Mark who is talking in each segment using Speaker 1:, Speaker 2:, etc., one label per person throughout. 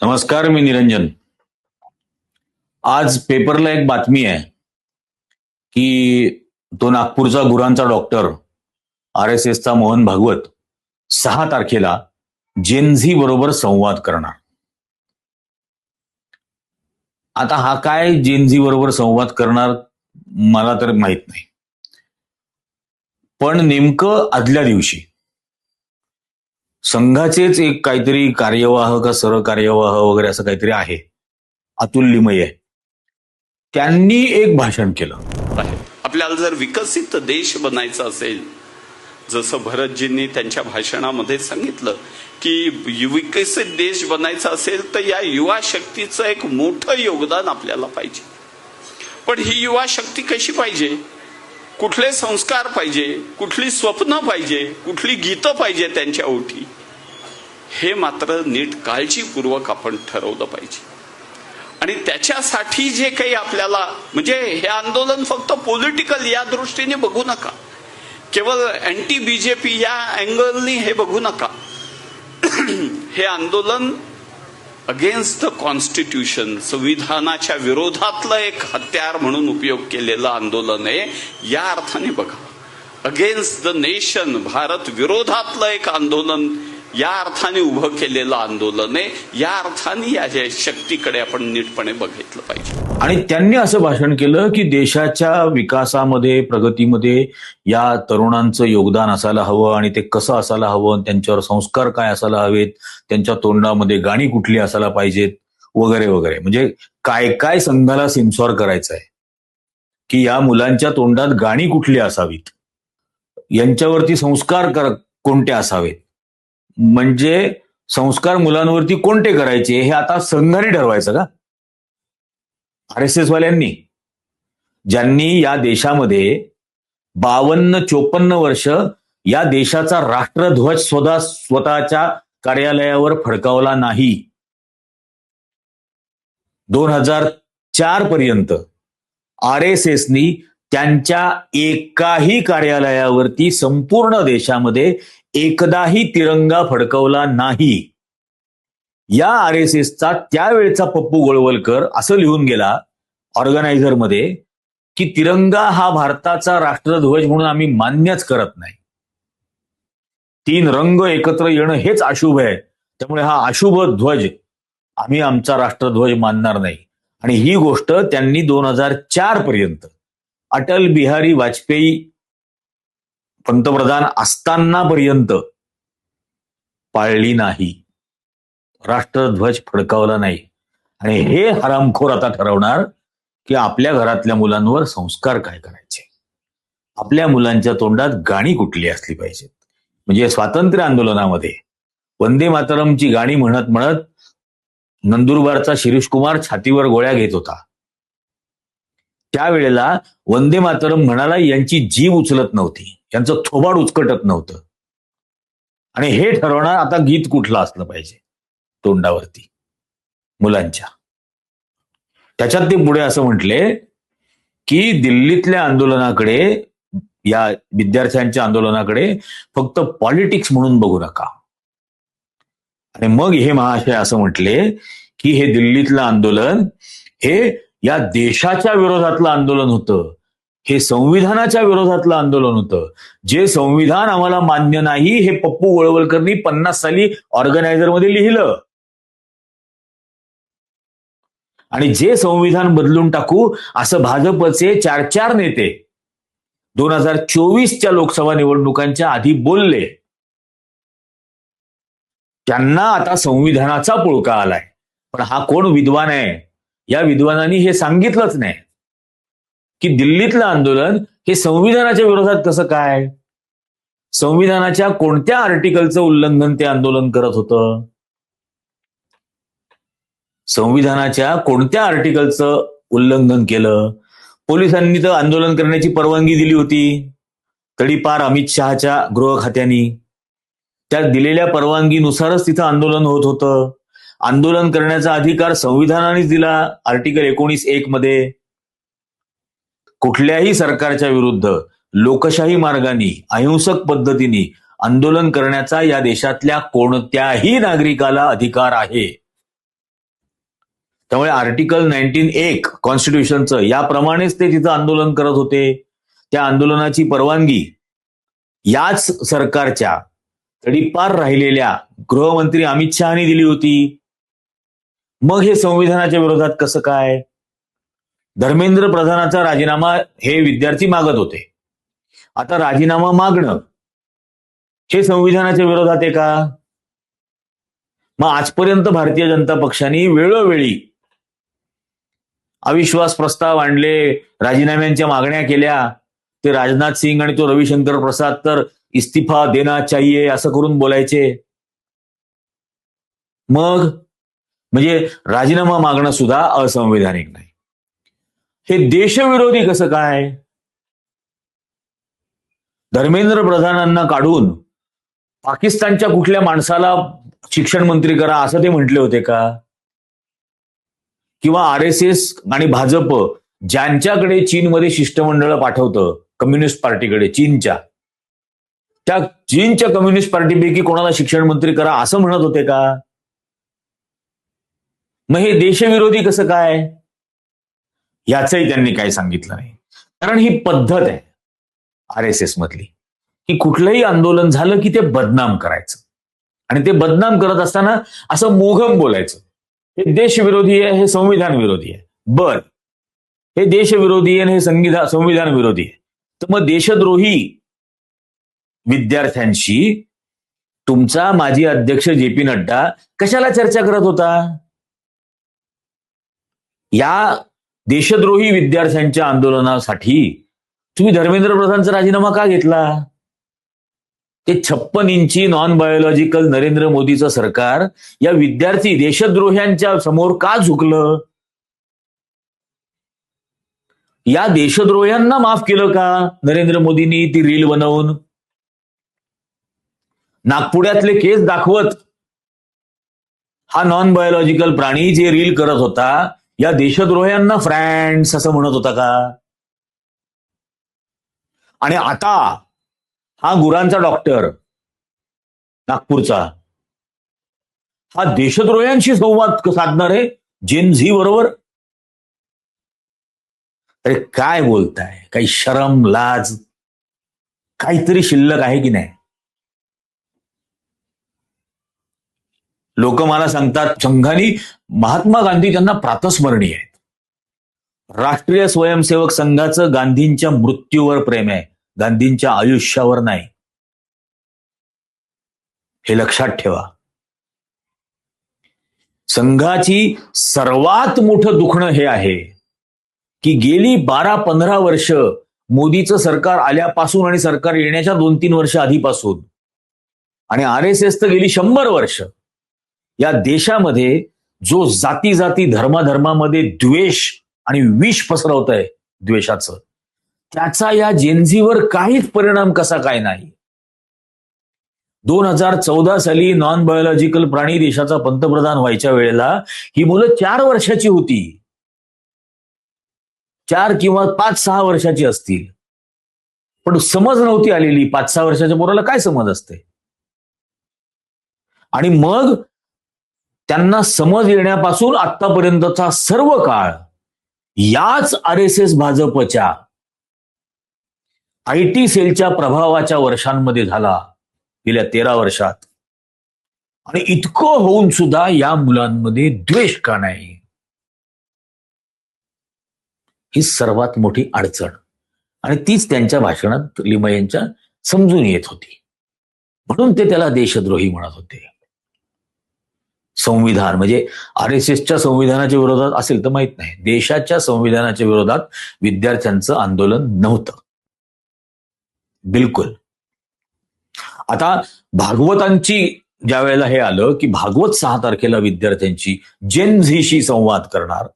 Speaker 1: नमस्कार, मी निरंजन. आज पेपरला एक बातमी आहे की तो नागपूरचा गुरांचा डॉक्टर RSSचा मोहन भागवत 6 तारखेला जेनझी बरोबर संवाद करणार. आता हा काय जेनझी बरोबर संवाद करणार मला तर माहित नाही, पण नेमकं आदल्या दिवशी संघाचेच एक काहीतरी कार्यवाह का सरकार्यवाह वगैरे असं काहीतरी आहे, अतुल लिमये, त्यांनी एक भाषण केलं.
Speaker 2: आपल्याला जर विकसित देश बनायचा असेल, जसं भरतजींनी त्यांच्या भाषणामध्ये सांगितलं की विकसित देश बनायचा असेल तर या युवा शक्तीचं एक मोठं योगदान आपल्याला पाहिजे. पण ही युवा शक्ती कशी पाहिजे, कुठले संस्कार पाहिजे, कुठली स्वप्न पाहिजे, कुठली गीतं पाहिजे त्यांच्या ओठी, हे मात्र नीट काळजीपूर्वक आपण ठरवलं पाहिजे. आणि त्याच्यासाठी जे काही आपल्याला, म्हणजे हे आंदोलन फक्त पॉलिटिकल या दृष्टीने बघू नका, केवळ अँटी बीजेपी या अँगलनी हे बघू नका. हे आंदोलन अगेन्स्ट द कॉन्स्टिट्यूशन, संविधानाच्या विरोधातलं एक हत्यार म्हणून उपयोग केलेलं आंदोलन आहे. या अर्थाने बघा, अगेन्स्ट द नेशन, भारत विरोधातलं एक आंदोलन या अर्थाने उभं केलेलं आंदोलन आहे. या अर्थाने या शक्तीकडे आपण नीटपणे बघितलं पाहिजे.
Speaker 1: आणि त्यांनी असं भाषण केलं की देशाच्या विकासामध्ये, प्रगतीमध्ये या तरुणांचं योगदान असायला हवं आणि ते कसं असायला हवं, त्यांच्यावर संस्कार काय असायला हवेत, त्यांच्या तोंडामध्ये गाणी कुठली असायला पाहिजेत वगैरे वगैरे. म्हणजे काय काय संघाला सेन्सॉर करायचं आहे की या मुलांच्या तोंडात गाणी कुठली असावीत, यांच्यावरती संस्कार कोणते असावेत, म्हणजे संस्कार मुलांवरती कोणते करायचे हे आता संघाने ठरवायचं का? RSS वाल्यांनी, ज्यांनी या देशामध्ये 52-54 वर्ष या देशाचा राष्ट्रध्वज स्वतःच्या कार्यालयावर फडकावला नाही. 2004 पर्यंत RSSनी त्यांच्या एकाही कार्यालयावरती संपूर्ण देशामध्ये एकदाही तिरंगा फडकवला नाही. या RSSचा त्यावेळचा पप्पू गोळवलकर असं लिहून गेला ऑर्गनायझर मध्ये की तिरंगा हा भारताचा राष्ट्रध्वज म्हणून आम्ही मान्यच करत नाही. 3 रंग एकत्र येणं हेच अशुभ आहे, त्यामुळे हा अशुभ ध्वज आम्ही आमचा राष्ट्रध्वज मानणार नाही. आणि ही गोष्ट त्यांनी 2004 पर्यंत अटल बिहारी वाजपेयी पंतप्रधान असताना पर्यंत पाळली नाही, राष्ट्रध्वज फडकावला नाही. आणि हे हरामखोर आता ठरवणार की आपल्या घरातल्या मुलांवर संस्कार काय करायचे, आपल्या मुलांच्या तोंडात गाणी कुठली असली पाहिजेत. म्हणजे स्वातंत्र्य आंदोलनामध्ये वंदे मातरमची गाणी म्हणत म्हणत नंदुरबारचा शिरीष कुमार छातीवर गोळ्या घेत होता. त्यावेळेला वंदे मातरम म्हणाला यांची जीभ उचलत नव्हती, यांचं थोबाड उचकटत नव्हतं. आणि हे ठरवणार आता गीत कुठलं असलं पाहिजे तोंडावरती मुलांच्या. त्याच्यात ते पुढे असं म्हटले की दिल्लीतल्या आंदोलनाकडे, या विद्यार्थ्यांच्या आंदोलनाकडे फक्त पॉलिटिक्स म्हणून बघू नका. आणि मग हे महाशय असं म्हटले की हे दिल्लीतलं आंदोलन हे या देशाच्या विरोधातलं आंदोलन होतं, हे संविधानाच्या विरोधातलं आंदोलन होतं. जे संविधान आम्हाला मान्य नाही हे पप्पू गोळवलकरनी 50 साली ऑर्गनायझर मध्ये लिहिलं. आणि जे संविधान बदलून टाकू असं भाजपचे 4 नेते 2024च्या लोकसभा निवडणुकांच्या आधी बोलले. त्यांना आता संविधानाचा पुळका आलाय. पण हा कोण विद्वान आहे, या विद्वानांनी हे सांगितलंच नाही की दिल्लीतलं आंदोलन हे संविधानाच्या विरोधात कसं काय, संविधानाच्या कोणत्या आर्टिकलचं उल्लंघन ते आंदोलन करत होतं, संविधानाच्या कोणत्या आर्टिकलचं उल्लंघन केलं. पोलिसांनी तर आंदोलन करण्याची परवानगी दिली होती, तडीपार अमित शहाच्या गृह खात्यानी. त्या दिलेल्या परवानगीनुसारच तिथं आंदोलन होत होतं. आंदोलन करण्याचा अधिकार संविधानानेच दिला आर्टिकल 19(1) मध्ये. कुठल्याही सरकारच्या विरुद्ध लोकशाही मार्गाने, अहिंसक पद्धतीने आंदोलन करण्याचा या देशातल्या कोणत्याही नागरिकाला अधिकार आहे. त्यामुळे आर्टिकल 19(1) कॉन्स्टिट्यूशनचं याप्रमाणेच ते तिथं आंदोलन करत होते. त्या आंदोलनाची परवानगी याच सरकारच्या तडीपार राहिलेल्या गृहमंत्री अमित शहानी दिली होती. मग हे संविधानाच्या विरोधात कसं काय? धर्मेंद्र प्रधानाचा राजीनामा हे विद्यार्थी मागत होते. आता राजीनामा मागणं हे संविधानाच्या विरोधात आहे का? मग आजपर्यंत भारतीय जनता पक्षाने वेळोवेळी अविश्वास प्रस्ताव आणले, राजीनाम्यांच्या मागण्या केल्या. ते राजनाथ सिंग आणि तो रविशंकर प्रसाद तर इस्तिफा देना चाहिए असं करून बोलायचे. मग म्हणजे राजीनामा मागणं सुद्धा असंवैधानिक नाही. हे देशविरोधी कसं काय? धर्मेंद्र प्रधानांना काढून पाकिस्तानच्या कुठल्या माणसाला शिक्षण मंत्री करा असं ते म्हटले होते का? किंवा RSS आणि भाजप ज्यांच्याकडे चीनमध्ये शिष्टमंडळ पाठवतं कम्युनिस्ट पार्टीकडे, त्या चीनच्या कम्युनिस्ट पार्टीपैकी कोणाला शिक्षण मंत्री करा असं म्हणत होते का? मग हे देशविरोधी कसं काय? याचंही त्यांनी काही सांगितलं नाही. कारण ही पद्धत आहे RSS मधली की कुठलंही आंदोलन झालं की ते बदनाम करायचं, आणि ते बदनाम करत असताना असं मोघम बोलायचं, हे देशविरोधी आहे, हे संविधान विरोधी आहे. बर, हे देशविरोधी आहे आणि हे संविधान विरोधी आहे, तर मग देशद्रोही विद्यार्थ्यांशी तुमचा माजी अध्यक्ष JP नड्डा कशाला चर्चा करत होता? या देशद्रोही विद्यार्थ्यांच्या आंदोलनासाठी तुम्ही धर्मेंद्र प्रधानचा राजीनामा का घेतला? ते 56 इंची नॉन बायोलॉजिकल नरेंद्र मोदीचं सरकार या विद्यार्थी देशद्रोह्यांच्या समोर का झुकलं? या देशद्रोह्यांना माफ केलं का नरेंद्र मोदींनी ती रील बनवून? नागपुड्यातले केस दाखवत हा नॉन बायोलॉजिकल प्राणी जे रील करत होता या देशद्रोह्यांना फ्रेंड्स असं म्हणत होता का? आणि आता हा गुरांचा डॉक्टर नागपूरचा हा देशद्रोह्यांशी संवाद साधणार आहे जेन झी बरोबर? अरे काय बोलताय? काही शरम लाज काहीतरी शिल्लक आहे की नाही? लोक मला सांगतात संघानी महात्मा गांधी त्यांना प्रातस्मरणीय आहेत. राष्ट्रीय स्वयंसेवक संघाचं गांधींच्या मृत्यूवर प्रेम आहे, गांधींच्या आयुष्यावर नाही. हे लक्षात ठेवा. संघाची सर्वात मोठं दुखणं हे आहे की गेली 12-15 वर्ष मोदीचं सरकार आल्यापासून आणि सरकार येण्याच्या 2-3 वर्ष आधीपासून आणि RSS तर गेली 100 वर्ष या देशामध्ये जो जाती जाती धर्माधर्मामध्ये द्वेष आणि विष पसरवत आहे द्वेषाचं, त्याचा या जेनझीवर काहीच परिणाम कसा काय नाही. 2014 साली नॉन बायोलॉजिकल प्राणी देशाचा पंतप्रधान व्हायच्या वेळेला ही मुलं 4 वर्षाची होती, 4 किंवा 5-6 वर्षाची असतील, पण समज नव्हती आलेली. 5-6 वर्षाच्या पोराला काय समज असते? आणि मग त्यांना समज येण्यापासून आतापर्यंतचा सर्व काळ याच RSS भाजपच्या IT सेलच्या प्रभावाच्या वर्षांमध्ये झाला, गेल्या 13 वर्षात. आणि इतकं होऊन सुद्धा या मुलांमध्ये द्वेष का नाही? ही सर्वात मोठी अडचण, आणि तीच त्यांच्या भाषणात लिमयेंच्या समजून येत होती. म्हणून ते त्याला देशद्रोही म्हणत होते. संविधान म्हणजे RSSच्या संविधानाच्या विरोधात असेल तर माहित नाही, देशाच्या संविधानाच्या विरोधात विद्यार्थ्यांचं आंदोलन नव्हतं बिलकुल. आता भागवतांची ज्या वेळेला हे आलं की भागवत 6 तारखेला विद्यार्थ्यांची जेन झीशी संवाद करणार,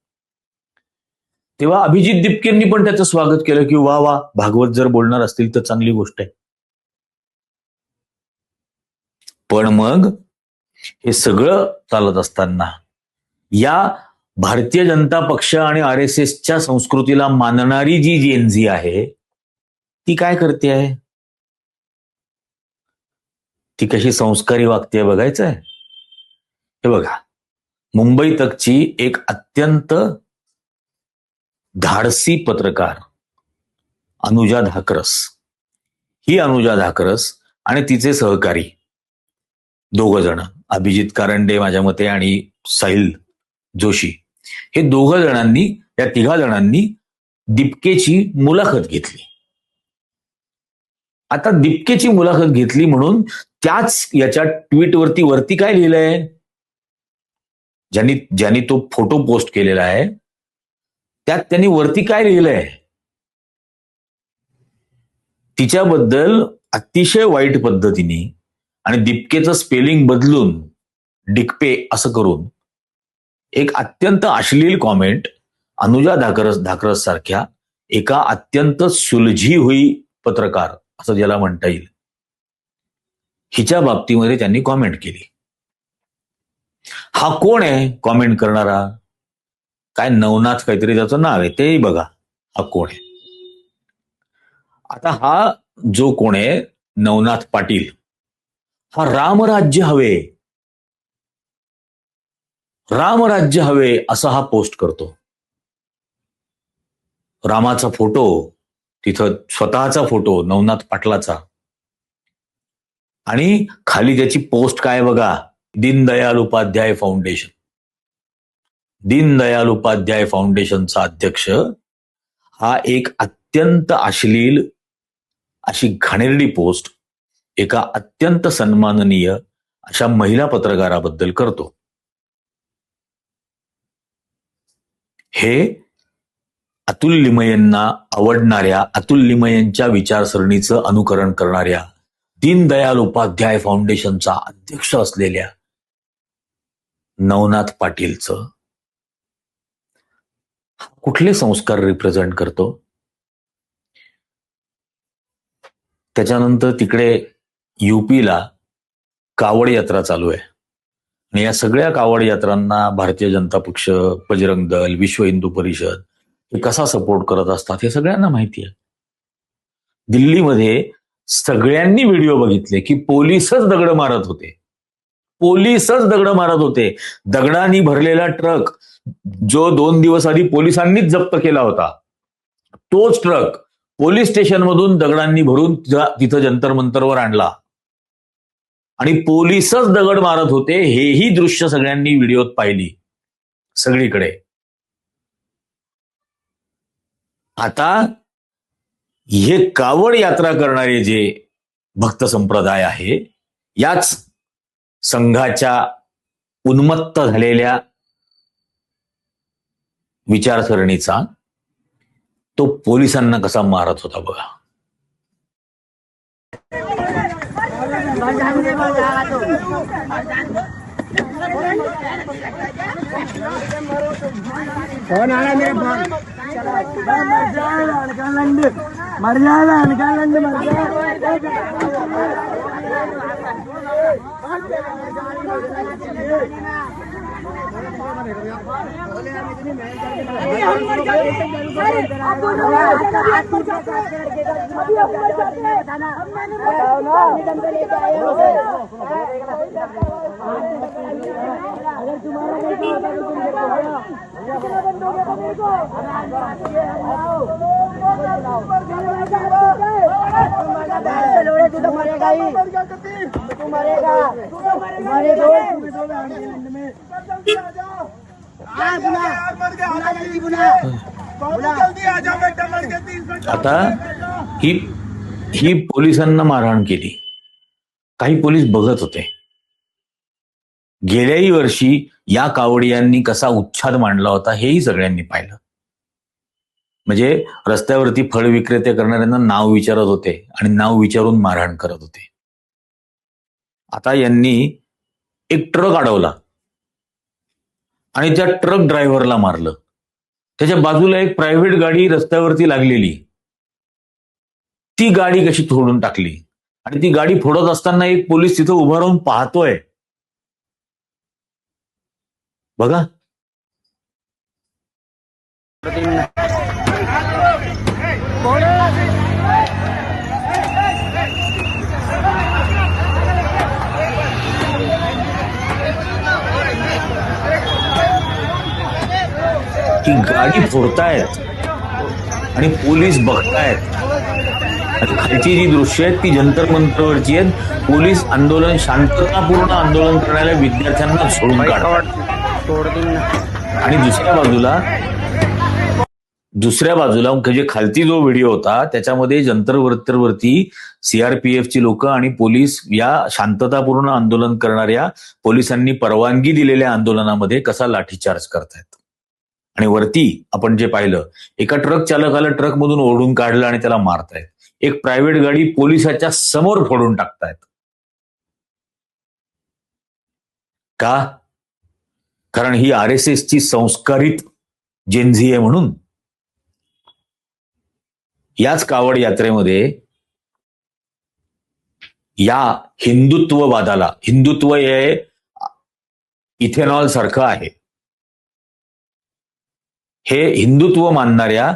Speaker 1: तेव्हा अभिजित दिपकेंनी पण त्याचं स्वागत केलं की वा वा, भागवत जर बोलणार असतील तर चांगली गोष्ट आहे. पण मग हे सगळं चालत असताना या भारतीय जनता पक्ष आणि RSSच्या संस्कृतीला मानणारी जी जेनझी आहे ती काय करते आहे? ती कशी संस्कारी वागते बघायचंय? हे बघा, मुंबई तकची एक अत्यंत धाडसी पत्रकार अनुजा धाकरस, ही अनुजा धाकरस आणि तिचे सहकारी दोघ जण, अभिजित कारंडे माझ्या मते आणि साहिल जोशी, हे दोघ जणांनी, या तिघा जणांनी दीपिकेची मुलाखत घेतली. आता दीपिकेची मुलाखत घेतली म्हणून त्याच याच्या ट्विटवरती काय लिहिलंय, ज्यांनी तो फोटो पोस्ट केलेला आहे त्यात त्यांनी वरती काय लिहिलंय, तिच्याबद्दल अतिशय वाईट पद्धतीने आणि दीपिकेचं स्पेलिंग बदलून डिकपे असं करून एक अत्यंत अश्लील कॉमेंट अनुजा धाकरस सारख्या एका अत्यंत सुलझी हुई पत्रकार, असं ज्याला म्हणता येईल, हिच्या बाबतीमध्ये त्यांनी कॉमेंट केली. हा कोण आहे कॉमेंट करणारा? काय नवनाथ काहीतरी त्याचं नाव आहे, तेही बघा हा कोण आहे. आता हा जो कोण आहे नवनाथ पाटील, हा रामराज्य हवे असा हा पोस्ट करतो. रामाचा फोटो, तिथं स्वतःचा फोटो नवनाथ पाटलाचा, आणि खाली त्याची पोस्ट काय बघा, दीनदयाल उपाध्याय फाउंडेशनचा अध्यक्ष हा एक अत्यंत अश्लील अशी घाणेरडी पोस्ट एका अत्यंत सन्माननीय अशा महिला पत्रकाराबद्दल करतो. हे अतुल लिमयेंना आवडणाऱ्या, अतुल लिमयेंच्या विचारसरणीचं अनुकरण करणाऱ्या, दीनदयाल उपाध्याय फाउंडेशनचा अध्यक्ष असलेल्या नवनाथ पाटीलचं कुठले संस्कार रिप्रेझेंट करतो? त्याच्यानंतर तिकडे युपीला कावड यात्रा चालू आहे आणि या सगळ्या कावड यात्रांना भारतीय जनता पक्ष, बजरंग दल, विश्व हिंदू परिषद हे कसा सपोर्ट करत असतात हे सगळ्यांना माहिती आहे. दिल्लीमध्ये सगळ्यांनी व्हिडिओ बघितले की पोलिसच दगड मारत होते. दगडांनी भरलेला ट्रक जो 2 दिवस आधी पोलिसांनीच जप्त केला होता, तोच ट्रक पोलीस स्टेशनमधून दगडांनी भरून तिथं जंतर मंतरवर आणला आणि पोलीसच दगड मारत होते. हेही दृश्य सगळ्यांनी व्हिडिओत पाहिली सगळीकडे. आता हे कावड यात्रा करणारे जे भक्त संप्रदाय आहे, याच संघाच्या उन्मत्त झालेल्या विचारसरणीचा तो पोलिसांना कसा मारत होता बघा. आता ही पोलिसांना मारहाण केली. काही पोलीस बघत होते. गेल्याही वर्षी या कावडियांनी कसा उच्छाद मांडला होता हेही सगळ्यांनी पाहिलं. म्हणजे रस्त्यावरती फळ विक्रेते करणाऱ्यांना नाव विचारत होते आणि नाव विचारून मारहाण करत होते. आता यांनी एक ट्रक अडवला आणि त्या ट्रक ड्रायव्हरला मारलं. त्याच्या बाजूला एक प्रायव्हेट गाडी रस्त्यावरती लागलेली, ती गाडी कशी फोडून टाकली आणि ती गाडी फोडत असताना एक पोलीस तिथं उभा राहून पाहतोय बघा. ही गाडी फोडतायत आणि पोलीस बघतायत. आणि खालची जी दृश्य आहेत ती जंतर मंतरवरची आहेत. पोलीस आंदोलन, शांततापूर्ण आंदोलन करणाऱ्या विद्यार्थ्यांना सोडून काढतात. आणि दुसऱ्या बाजूला म्हणजे खालती जो व्हिडिओ होता त्याच्यामध्ये जंतर मंतरवरती सीआरपीएफची लोक आणि पोलीस या शांततापूर्ण आंदोलन करणाऱ्या पोलिसांनी परवानगी दिलेल्या आंदोलनामध्ये कसा लाठीचार्ज करतायत. आणि वरती आपण जे पाहिलं, एका ट्रक चालकाला ट्रकमधून ओढून काढलं आणि त्याला मारतायत. एक प्रायव्हेट गाडी पोलिसाच्या समोर फोडून टाकतायत. का? कारण ही आरएसएसची संस्कारित जेनझी आहे म्हणून. याच कावड यात्रेमध्ये या हिंदुत्ववादाला, हिंदुत्व हे इथेनॉल सारखं आहे, हे हिंदुत्व मानणाऱ्या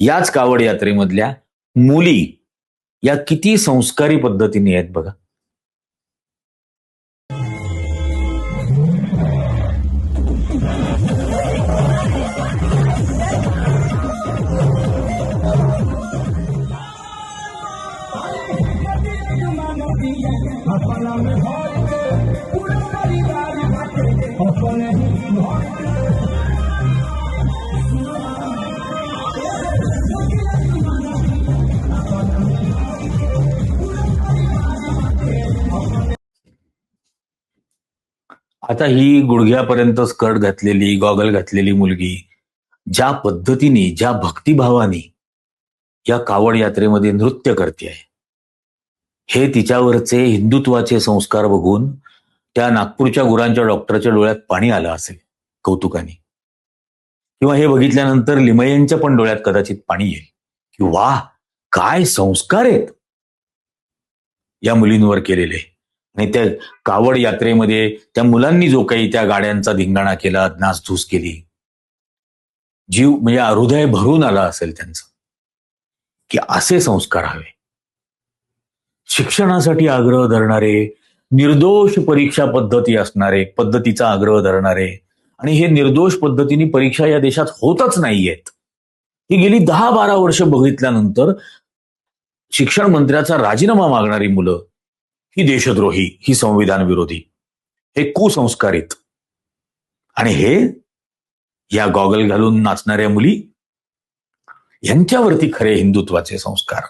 Speaker 1: याच कावड यात्रेमधल्या मुली या किती संस्कारी पद्धतीने आहेत बघा. आता ही गुडघ्यापर्यंत स्कर्ट घातलेली, गॉगल घातलेली मुलगी ज्या पद्धतीने, ज्या भक्तिभावाने या कावड यात्रेमध्ये नृत्य करते आहे, हे तिच्यावरचे हिंदुत्वाचे संस्कार बघून त्या नागपूरच्या गुरांच्या डॉक्टरच्या डोळ्यात पाणी आलं असेल कौतुकाने. किंवा हे बघितल्यानंतर लिमयेंच्या पण डोळ्यात कदाचित पाणी येईल की वाह, काय संस्कार आहेत या मुलींवर केलेले. आणि त्या कावड यात्रेमध्ये त्या मुलांनी जो काही त्या गाड्यांचा धिंगाणा केला, नासधूस केली, जीव म्हणजे हृदय भरून आला असेल त्यांचं की असे संस्कार हवे. शिक्षणासाठी आग्रह धरणारे, निर्दोष परीक्षा पद्धतीचा आग्रह धरणारे, आणि हे निर्दोष पद्धतीने परीक्षा या देशात होतच नाहीयेत. ही गेली 10-12 वर्ष बघितल्यानंतर शिक्षण मंत्र्याचा राजीनामा मागणारी मुलं ही देशद्रोही, ही संविधान विरोधी, हे कुसंस्कारित, आणि हे या गॉगल घालून नाचणाऱ्या मुली यांच्यावरती खरे हिंदुत्वाचे संस्कार,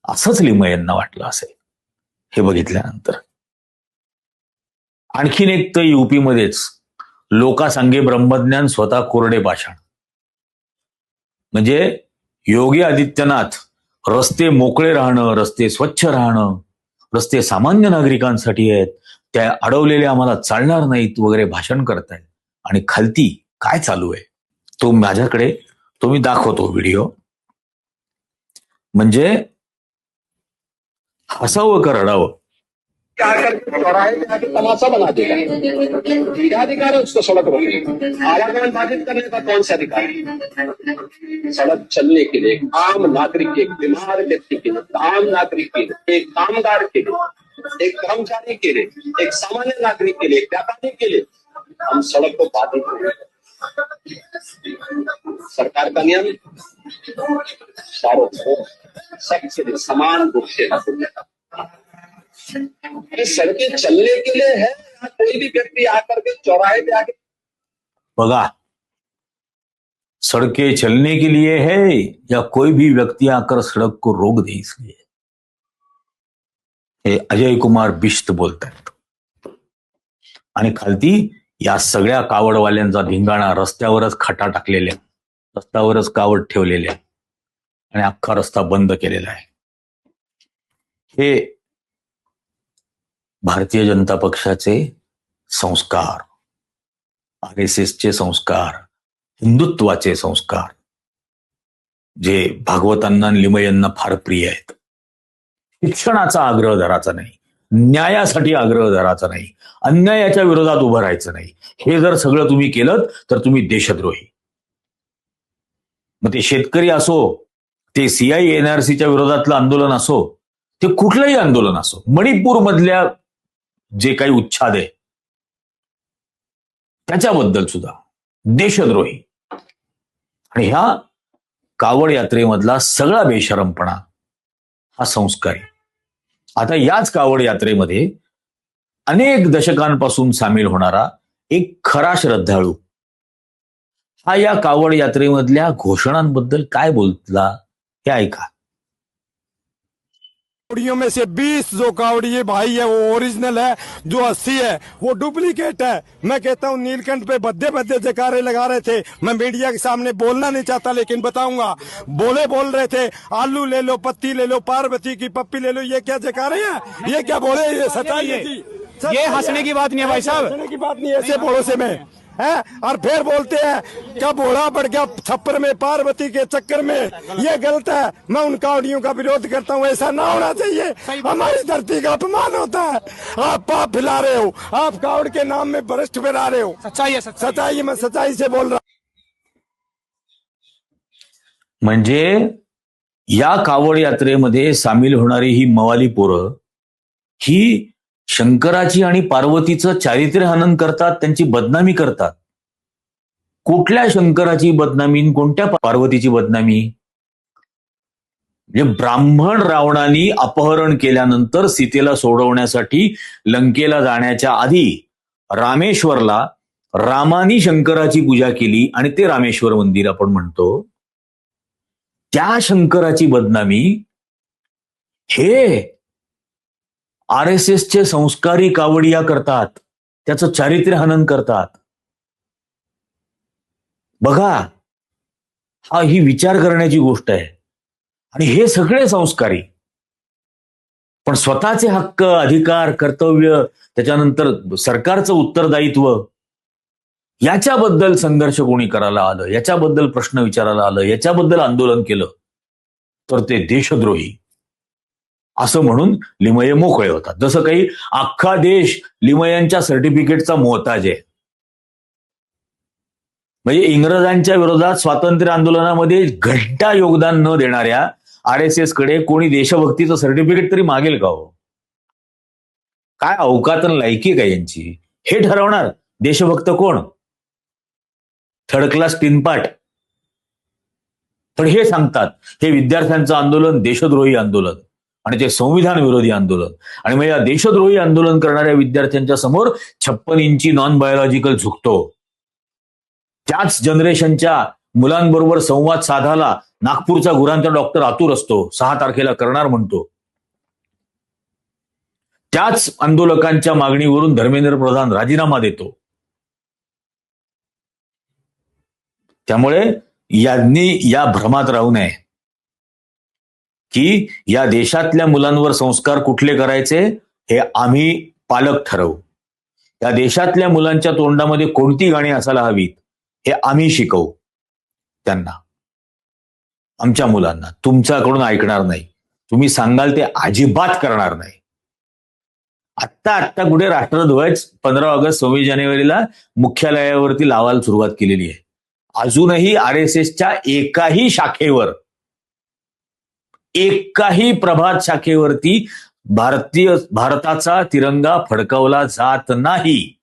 Speaker 1: असंच लिमयेंना वाटलं असेल हे बघितल्यानंतर. आणखीन एक तर युपी मध्येच लोकासांगे ब्रह्मज्ञान स्वतः कोरडे पाषाण. म्हणजे योगी आदित्यनाथ रस्ते मोकळे राहणं, रस्ते स्वच्छ राहणं, रस्ते सामान्य नागरिकांसाठी आहेत, त्या अडवलेले आम्हाला चालणार नाहीत वगैरे भाषण करतायत. आणि खालती काय चालू आहे तो माझ्याकडे, तो मी दाखवतो व्हिडिओ. म्हणजे हसावं का रडावं.
Speaker 3: आकर चौराहे पे आके तमाशा बना देगा, क्या अधिकार है उसको सड़क रोकने, आवागमन बाधित करने का कौन सा अधिकार है? सड़क चलने के लिए एक आम नागरिक के, एक बीमार व्यक्ति के लिए, आम नागरिक के लिए, एक कामगार के लिए, एक कर्मचारी के लिए, एक सामान्य नागरिक के लिए, एक व्यापारी के लिए हम सड़क को बाधित करें. सरकार का नियम चारों सबके लिए समान रूप से लागू है. सड़कें चलने के लिए है या कोई भी व्यक्ति आकर के चौराहे पे आके,
Speaker 1: बघा, सड़कें चलने के लिए है या कोई भी व्यक्ति आकर सड़क को रोक दे इसलिए. हे अजय कुमार बिश्त बोलतायत. आणि खालती या सगळ्या कावडवाल्यांचा धिंगाणा, रस्त्यावरच खाटा टाकलेल्या, रस्त्यावरच कावड ठेवलेल्या आणि अख्खा रस्ता बंद केलेला आहे. हे भारतीय जनता पक्षाचे संस्कार, आरएसएसचे संस्कार, हिंदुत्वाचे संस्कार, जे भागवतांना लिमयेंना फार प्रिय आहेत. शिक्षणाचा आग्रह धराचा नाही, न्यायासाठी आग्रह धराचा नाही, अन्यायाच्या विरोधात उभं राहायचं नाही. हे जर सगळं तुम्ही केलं तर तुम्ही देशद्रोही. मग ते शेतकरी असो, ते CINRCच्या विरोधातलं आंदोलन असो, ते कुठलंही आंदोलन असो, मणिपूर मधल्या जे काही उच्छाद आहे त्याच्याबद्दल सुद्धा देशद्रोही. आणि ह्या कावड यात्रेमधला सगळा बेशरमपणा हा संस्कारी. आता याच कावड यात्रेमध्ये अनेक दशकांपासून सामील होणारा एक खरा श्रद्धाळू हा या कावड यात्रेमधल्या घोषणांबद्दल काय बोलला हे ऐका.
Speaker 4: कावड़ियों में से 20 जो कावड़िए भाई है वो ओरिजिनल है, जो 80 है वो डुप्लीकेट है. मैं कहता हूँ नीलकंठ पे भद्दे भद्दे जयकारे लगा रहे थे. मैं मीडिया के सामने बोलना नहीं चाहता लेकिन बताऊंगा. बोल रहे थे आलू ले लो, पत्ती ले लो, पार्वती की पप्पी ले लो. ये क्या जयकारे हैं? ये क्या बोले? ये सच्चाई है जी.
Speaker 5: ये हंसने की बात नहीं है भाई साहब,
Speaker 4: हंसने की बात नहीं है. ऐसे भरोसे में है और फिर बोलते हैं क्या घोड़ा बढ़ गया छप्पर में पार्वती के चक्कर में. ये गलत है. मैं उन कावड़ियों का विरोध करता हूँ. ऐसा ना होना चाहिए. हमारी धरती का अपमान होता है. आप पाप फैला रहे हो. आप कावड़ के नाम में भ्रष्ट फैला रहे हो.
Speaker 5: सच्चाई है
Speaker 4: सच्चाई. मैं सच्चाई से बोल रहा.
Speaker 1: म्हणजे या कावड यात्रेमध्ये सामील होणारी ही मवाली पोरं ही शंकराची आणि पार्वतीचं चारित्र्य हनन करतात, त्यांची बदनामी करतात. कुठल्या शंकराची बदनामी, कोणत्या पार्वतीची बदनामी? म्हणजे ब्राह्मण रावणाने अपहरण केल्यानंतर सीतेला सोडवण्यासाठी लंकेला जाण्याच्या आधी रामेश्वरला रामानी शंकराची पूजा केली आणि ते रामेश्वर मंदिर आपण म्हणतो. त्या शंकराची बदनामी हे RSSचे संस्कारी कावडिया करतात, त्याचं चारित्र्य हनन करतात. बघा, ही विचार करण्याची गोष्ट आहे. आणि हे सगळे संस्कारी, पण स्वतःचे हक्क, अधिकार, कर्तव्य, त्याच्यानंतर सरकारचं उत्तरदायित्व याच्याबद्दल संघर्ष कोणी करायला आलं, याच्याबद्दल प्रश्न विचारायला आलं, याच्याबद्दल आंदोलन केलं तर ते देशद्रोही असं म्हणून लिमये मोकळे होतात. जसं काही अख्खा देश लिमयांच्या सर्टिफिकेटचा मोहताज आहे. म्हणजे इंग्रजांच्या विरोधात स्वातंत्र्य आंदोलनामध्ये घंटा योगदान न देणाऱ्या RSS कडे कोणी देशभक्तीचं सर्टिफिकेट तरी मागेल का हो? काय अवकात आणि लायकी काय यांची? हे ठरवणार देशभक्त कोण? थर्ड क्लास तीनपाट. पण हे सांगतात हे विद्यार्थ्यांचं आंदोलन देशद्रोही आंदोलन आणि ते संविधान विरोधी आंदोलन. आणि मग या देशद्रोही आंदोलन करणाऱ्या विद्यार्थ्यांच्या समोर 56 इंची नॉन बायोलॉजिकल झुकतो. त्याच जनरेशनच्या मुलांबरोबर संवाद साधायला नागपूरचा गुरांचा डॉक्टर आतुर असतो, 6 तारखेला करणार म्हणतो. त्याच आंदोलकांच्या मागणीवरून धर्मेंद्र प्रधान राजीनामा देतो. त्यामुळे यांनी या भ्रमात राहू नये की या देशातल्या मुलांवर संस्कार कुठले करायचे हे आम्ही पालक ठरवू. या देशातल्या मुलांच्या तोंडामध्ये कोणती गाणी असायला हवीत हे आम्ही शिकवू त्यांना, आमच्या मुलांना. तुमच्याकडून ऐकणार नाही. तुम्ही सांगाल ते अजिबात करणार नाही. आत्ता कुठे राष्ट्रध्वज 15 ऑगस्ट 26 जानेवारीला मुख्यालयावरती लावायला सुरुवात केलेली आहे. अजूनही RSSच्या एकाही शाखेवर, एकाही प्रभात शाखेवरती भारताचा तिरंगा फडकवला जात नाही.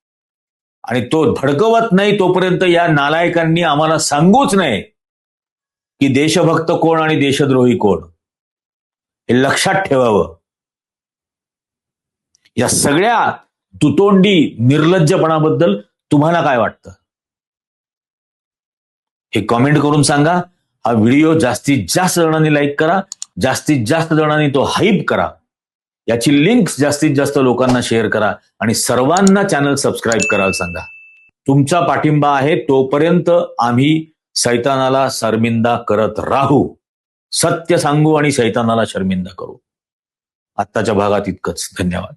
Speaker 1: आणि तो फडकवत नाही तोपर्यंत या नालायकांनी आम्हाला सांगूच नाही की देशभक्त कोण आणि देशद्रोही कोण. हे लक्षात ठेवावं. या सगळ्या तुतोंडी निर्लज्जपणाबद्दल तुम्हाला काय वाटतं हे कॉमेंट करून सांगा. हा व्हिडिओ जास्तीत जास्त जणांनी लाईक करा, जास्तीत जास्त जणांनी तो हाईप करा, याची लिंक जास्तीत जास्त लोकांना शेअर करा आणि सर्वांना चॅनल सबस्क्राईब करायला सांगा. तुमचा पाठिंबा आहे तोपर्यंत आम्ही सैतानाला शर्मिंदा करत राहू. सत्य सांगू आणि सैतानाला शर्मिंदा करू. आत्ताच्या भागात इतकंच. धन्यवाद.